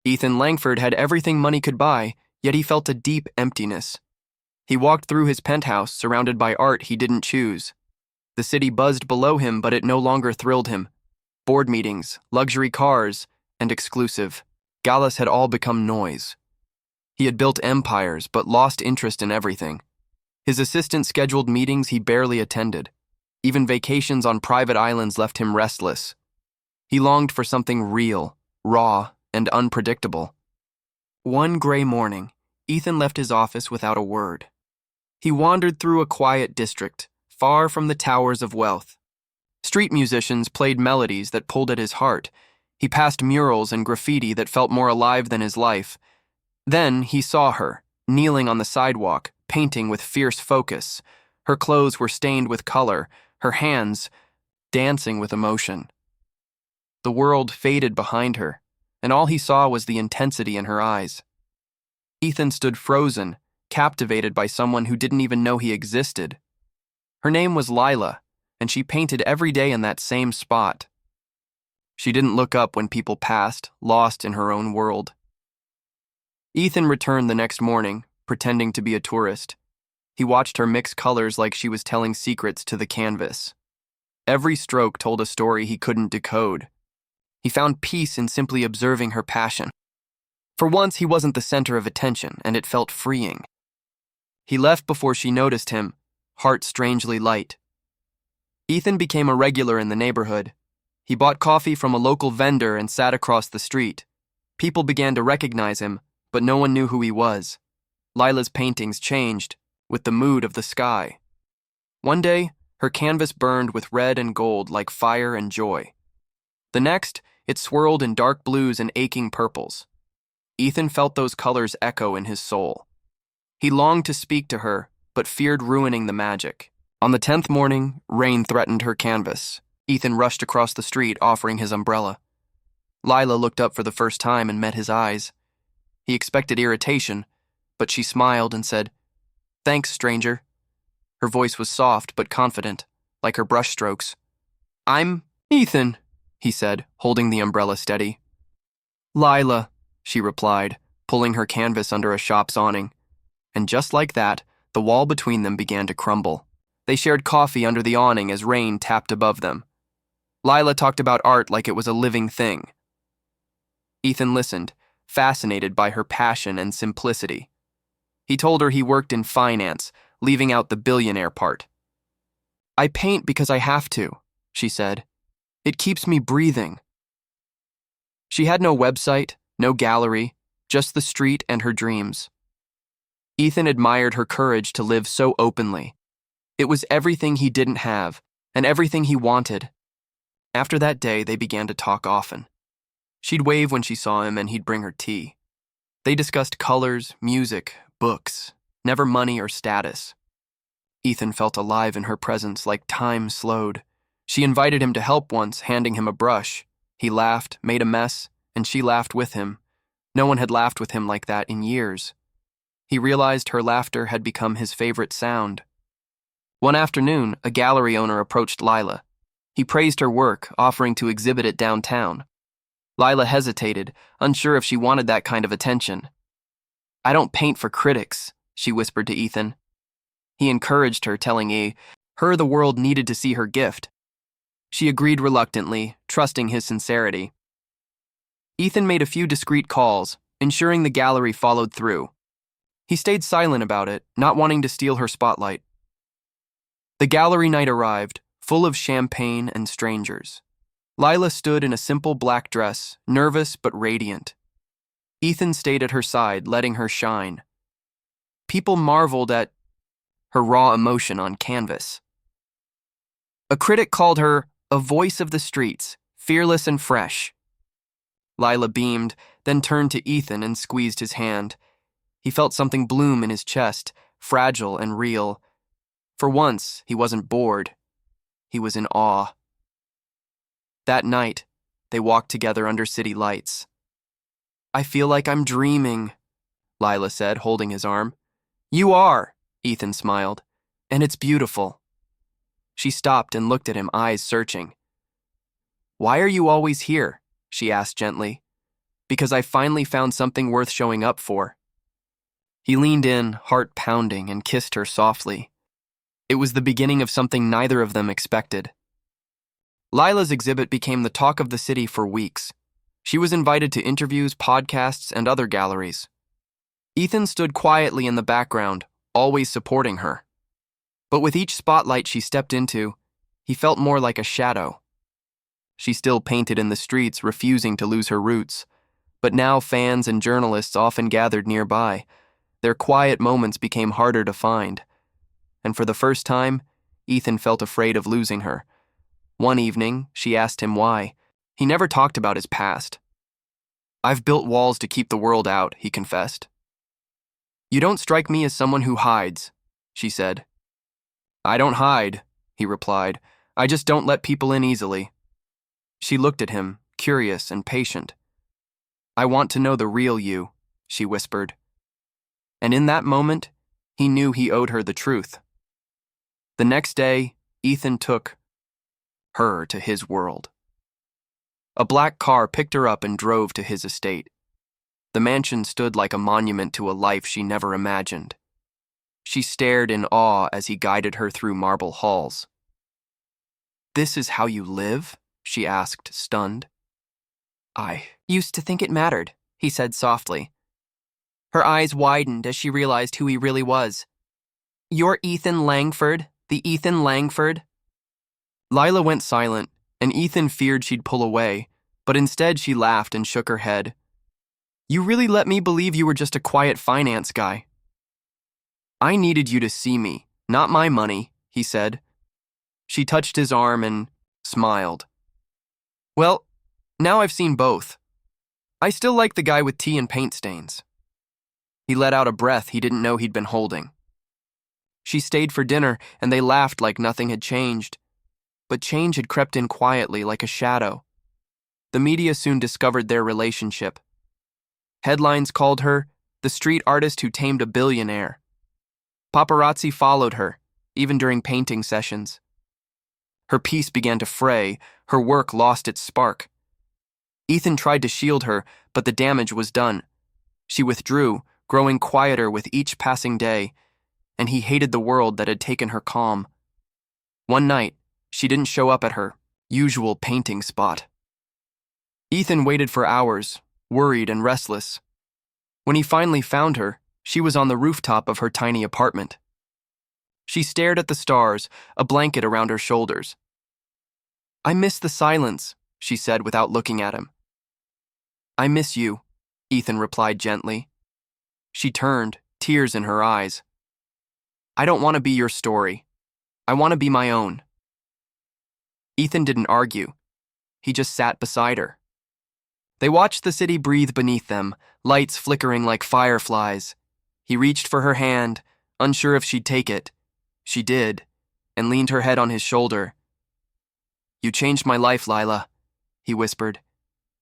Ethan Langford had everything money could buy, yet he felt a deep emptiness. He walked through his penthouse, surrounded by art he didn't choose. The city buzzed below him, but it no longer thrilled him. Board meetings, luxury cars, and exclusive galas had all become noise. He had built empires, but lost interest in everything. His assistant scheduled meetings he barely attended. Even vacations on private islands left him restless. He longed for something real, raw, and unpredictable. One gray morning, Ethan left his office without a word. He wandered through a quiet district, far from the towers of wealth. Street musicians played melodies that pulled at his heart. He passed murals and graffiti that felt more alive than his life. Then he saw her, kneeling on the sidewalk, painting with fierce focus. Her clothes were stained with color, her hands dancing with emotion. The world faded behind her, and all he saw was the intensity in her eyes. Ethan stood frozen, captivated by someone who didn't even know he existed. Her name was Lila, and she painted every day in that same spot. She didn't look up when people passed, lost in her own world. Ethan returned the next morning, pretending to be a tourist. He watched her mix colors like she was telling secrets to the canvas. Every stroke told a story he couldn't decode. He found peace in simply observing her passion. For once, he wasn't the center of attention, and it felt freeing. He left before she noticed him, heart strangely light. Ethan became a regular in the neighborhood. He bought coffee from a local vendor and sat across the street. People began to recognize him, but no one knew who he was. Lila's paintings changed, with the mood of the sky. One day, her canvas burned with red and gold like fire and joy. The next, it swirled in dark blues and aching purples. Ethan felt those colors echo in his soul. He longed to speak to her, but feared ruining the magic. On the 10th morning, rain threatened her canvas. Ethan rushed across the street, offering his umbrella. Lila looked up for the first time and met his eyes. He expected irritation, but she smiled and said, "Thanks, stranger." Her voice was soft but confident, like her brushstrokes. "I'm Ethan," he said, holding the umbrella steady. "Lila," she replied, pulling her canvas under a shop's awning. And just like that, the wall between them began to crumble. They shared coffee under the awning as rain tapped above them. Lila talked about art like it was a living thing. Ethan listened, fascinated by her passion and simplicity. He told her he worked in finance, leaving out the billionaire part. "I paint because I have to," she said. "It keeps me breathing." She had no website, no gallery, just the street and her dreams. Ethan admired her courage to live so openly. It was everything he didn't have, and everything he wanted. After that day, they began to talk often. She'd wave when she saw him, and he'd bring her tea. They discussed colors, music, books, never money or status. Ethan felt alive in her presence, like time slowed. She invited him to help once, handing him a brush. He laughed, made a mess, and she laughed with him. No one had laughed with him like that in years. He realized her laughter had become his favorite sound. One afternoon, a gallery owner approached Lila. He praised her work, offering to exhibit it downtown. Lila hesitated, unsure if she wanted that kind of attention. "I don't paint for critics," she whispered to Ethan. He encouraged her, telling her the world needed to see her gift. She agreed reluctantly, trusting his sincerity. Ethan made a few discreet calls, ensuring the gallery followed through. He stayed silent about it, not wanting to steal her spotlight. The gallery night arrived, full of champagne and strangers. Lila stood in a simple black dress, nervous but radiant. Ethan stayed at her side, letting her shine. People marveled at her raw emotion on canvas. A critic called her a voice of the streets, fearless and fresh. Lila beamed, then turned to Ethan and squeezed his hand. He felt something bloom in his chest, fragile and real. For once, he wasn't bored. He was in awe. That night, they walked together under city lights. "I feel like I'm dreaming," Lila said, holding his arm. "You are," Ethan smiled, "and it's beautiful." She stopped and looked at him, eyes searching. "Why are you always here?" she asked gently. because I finally found something worth showing up for." He leaned in, heart pounding, and kissed her softly. It was the beginning of something neither of them expected. Lila's exhibit became the talk of the city for weeks. She was invited to interviews, podcasts, and other galleries. Ethan stood quietly in the background, always supporting her. But with each spotlight she stepped into, he felt more like a shadow. She still painted in the streets, refusing to lose her roots. But now fans and journalists often gathered nearby. Their quiet moments became harder to find. And for the first time, Ethan felt afraid of losing her. One evening, she asked him why. He never talked about his past. "I've built walls to keep the world out," he confessed. "You don't strike me as someone who hides," she said. "I don't hide," he replied. "I just don't let people in easily." She looked at him, curious and patient. "I want to know the real you," she whispered. And in that moment, he knew he owed her the truth. The next day, Ethan took her to his world. A black car picked her up and drove to his estate. The mansion stood like a monument to a life she never imagined. She stared in awe as he guided her through marble halls. "This is how you live?" she asked, stunned. "I used to think it mattered," he said softly. Her eyes widened as she realized who he really was. "You're Ethan Langford, the Ethan Langford?" Lila went silent, and Ethan feared she'd pull away, but instead she laughed and shook her head. "You really let me believe you were just a quiet finance guy." "I needed you to see me, not my money," he said. She touched his arm and smiled. "Well, now I've seen both. I still like the guy with tea and paint stains." He let out a breath he didn't know he'd been holding. She stayed for dinner, and they laughed like nothing had changed. But change had crept in quietly like a shadow. The media soon discovered their relationship. Headlines called her the street artist who tamed a billionaire. Paparazzi followed her, even during painting sessions. Her piece began to fray, her work lost its spark. Ethan tried to shield her, but the damage was done. She withdrew, growing quieter with each passing day, and he hated the world that had taken her calm. One night, she didn't show up at her usual painting spot. Ethan waited for hours, worried and restless. When he finally found her, she was on the rooftop of her tiny apartment. She stared at the stars, a blanket around her shoulders. "I miss the silence," she said without looking at him. "I miss you," Ethan replied gently. She turned, tears in her eyes. "I don't want to be your story. I want to be my own." Ethan didn't argue. He just sat beside her. They watched the city breathe beneath them, lights flickering like fireflies. He reached for her hand, unsure if she'd take it. She did, and leaned her head on his shoulder. "You changed my life, Lila," he whispered.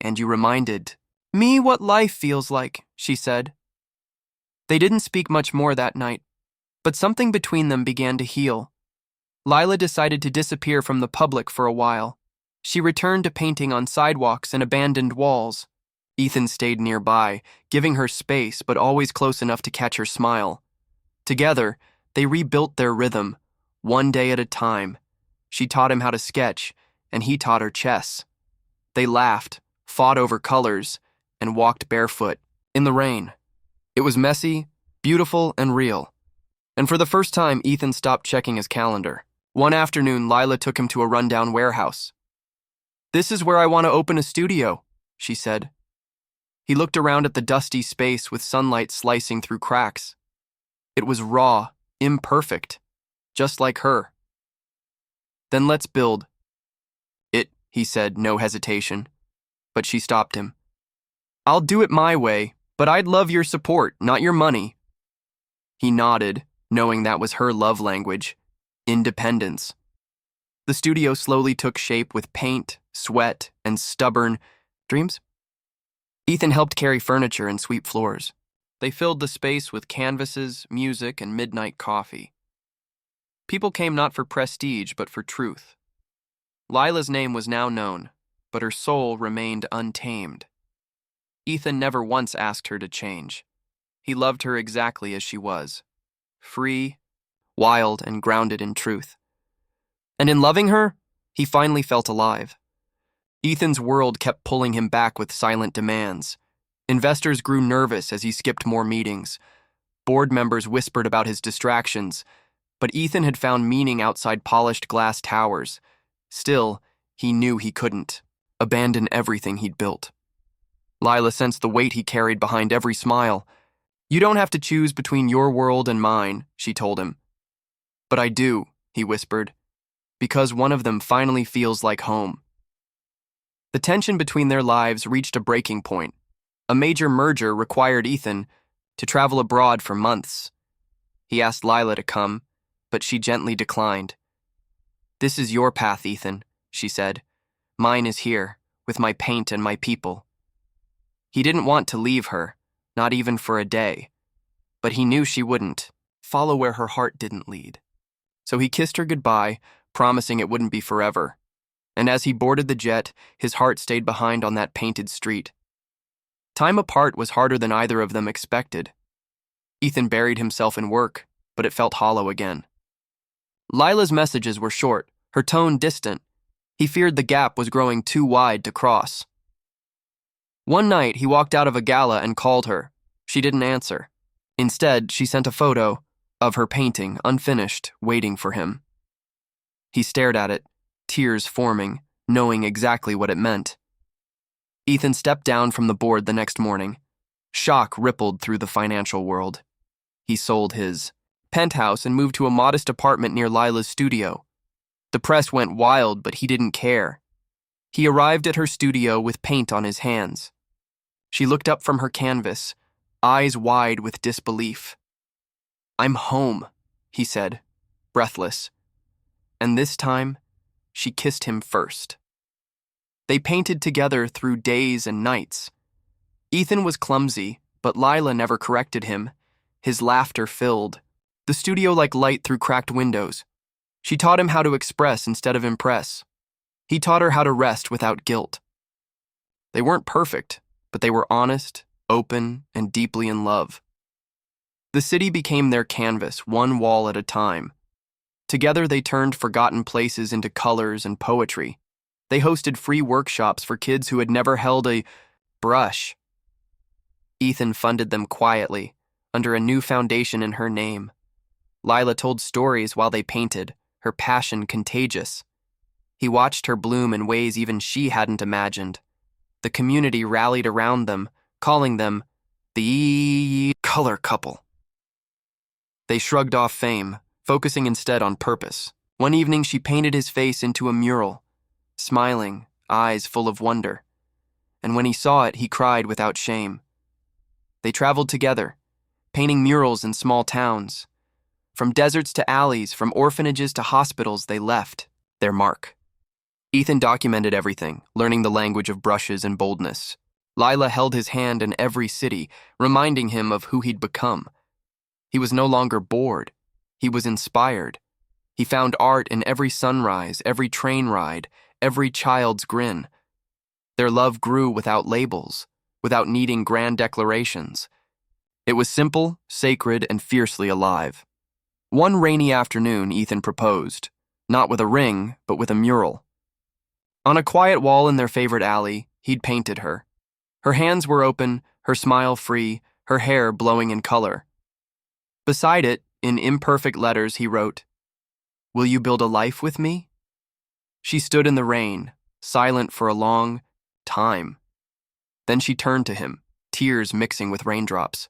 "And you reminded me what life feels like," she said. They didn't speak much more that night, but something between them began to heal. Lila decided to disappear from the public for a while. She returned to painting on sidewalks and abandoned walls. Ethan stayed nearby, giving her space but always close enough to catch her smile. Together, they rebuilt their rhythm, one day at a time. She taught him how to sketch, and he taught her chess. They laughed, fought over colors, and walked barefoot, in the rain. It was messy, beautiful, and real. And for the first time, Ethan stopped checking his calendar. One afternoon, Lila took him to a rundown warehouse. "This is where I want to open a studio," she said. He looked around at the dusty space with sunlight slicing through cracks. It was raw, imperfect, just like her. "Then let's build it," he said, no hesitation. But she stopped him. "I'll do it my way, but I'd love your support, not your money." He nodded, knowing that was her love language, independence. The studio slowly took shape with paint, sweat, and stubborn dreams. Ethan helped carry furniture and sweep floors. They filled the space with canvases, music, and midnight coffee. People came not for prestige, but for truth. Lila's name was now known, but her soul remained untamed. Ethan never once asked her to change. He loved her exactly as she was, free, wild, and grounded in truth. And in loving her, he finally felt alive. Ethan's world kept pulling him back with silent demands. Investors grew nervous as he skipped more meetings. Board members whispered about his distractions, but Ethan had found meaning outside polished glass towers. Still, he knew he couldn't abandon everything he'd built. Lila sensed the weight he carried behind every smile. "You don't have to choose between your world and mine," she told him. "But I do," he whispered, "because one of them finally feels like home." The tension between their lives reached a breaking point. A major merger required Ethan to travel abroad for months. He asked Lila to come, but she gently declined. "This is your path, Ethan," she said. "Mine is here, with my paint and my people." He didn't want to leave her, not even for a day. But he knew she wouldn't follow where her heart didn't lead. So he kissed her goodbye, promising it wouldn't be forever. And as he boarded the jet, his heart stayed behind on that painted street. Time apart was harder than either of them expected. Ethan buried himself in work, but it felt hollow again. Lila's messages were short, her tone distant. He feared the gap was growing too wide to cross. One night, he walked out of a gala and called her. She didn't answer. Instead, she sent a photo of her painting, unfinished, waiting for him. He stared at it, tears forming, knowing exactly what it meant. Ethan stepped down from the board the next morning. Shock rippled through the financial world. He sold his penthouse and moved to a modest apartment near Lila's studio. The press went wild, but he didn't care. He arrived at her studio with paint on his hands. She looked up from her canvas, eyes wide with disbelief. "I'm home," he said, breathless. And this time, she kissed him first. They painted together through days and nights. Ethan was clumsy, but Lila never corrected him. His laughter filled the studio like light through cracked windows. She taught him how to express instead of impress. He taught her how to rest without guilt. They weren't perfect, but they were honest, open, and deeply in love. The city became their canvas, one wall at a time. Together they turned forgotten places into colors and poetry. They hosted free workshops for kids who had never held a brush. Ethan funded them quietly, under a new foundation in her name. Lila told stories while they painted, her passion contagious. He watched her bloom in ways even she hadn't imagined. The community rallied around them, calling them the color couple. They shrugged off fame, focusing instead on purpose. One evening she painted his face into a mural, smiling, eyes full of wonder. And when he saw it, he cried without shame. They traveled together, painting murals in small towns. From deserts to alleys, from orphanages to hospitals, they left their mark. Ethan documented everything, learning the language of brushes and boldness. Lila held his hand in every city, reminding him of who he'd become. He was no longer bored. He was inspired. He found art in every sunrise, every train ride, every child's grin. Their love grew without labels, without needing grand declarations. It was simple, sacred, and fiercely alive. One rainy afternoon, Ethan proposed, not with a ring, but with a mural. On a quiet wall in their favorite alley, he'd painted her. Her hands were open, her smile free, her hair blowing in color. Beside it, in imperfect letters, he wrote, "Will you build a life with me?" She stood in the rain, silent for a long time. Then she turned to him, tears mixing with raindrops.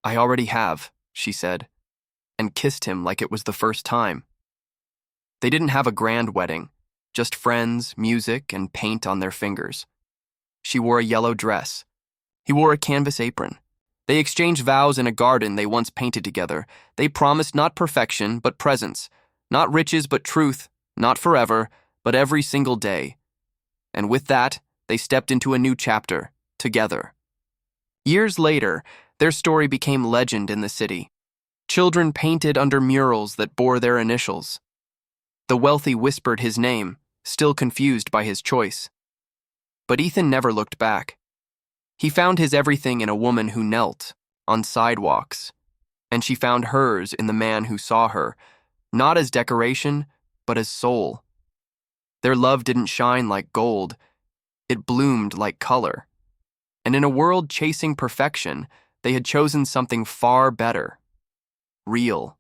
"I already have," she said, and kissed him like it was the first time. They didn't have a grand wedding, just friends, music, and paint on their fingers. She wore a yellow dress. He wore a canvas apron. They exchanged vows in a garden they once painted together. They promised not perfection, but presence, not riches, but truth, not forever, but every single day. And with that, they stepped into a new chapter, together. Years later, their story became legend in the city. Children painted under murals that bore their initials. The wealthy whispered his name, still confused by his choice. But Ethan never looked back. He found his everything in a woman who knelt on sidewalks, and she found hers in the man who saw her, not as decoration, but as soul. Their love didn't shine like gold, it bloomed like color. And in a world chasing perfection, they had chosen something far better: real.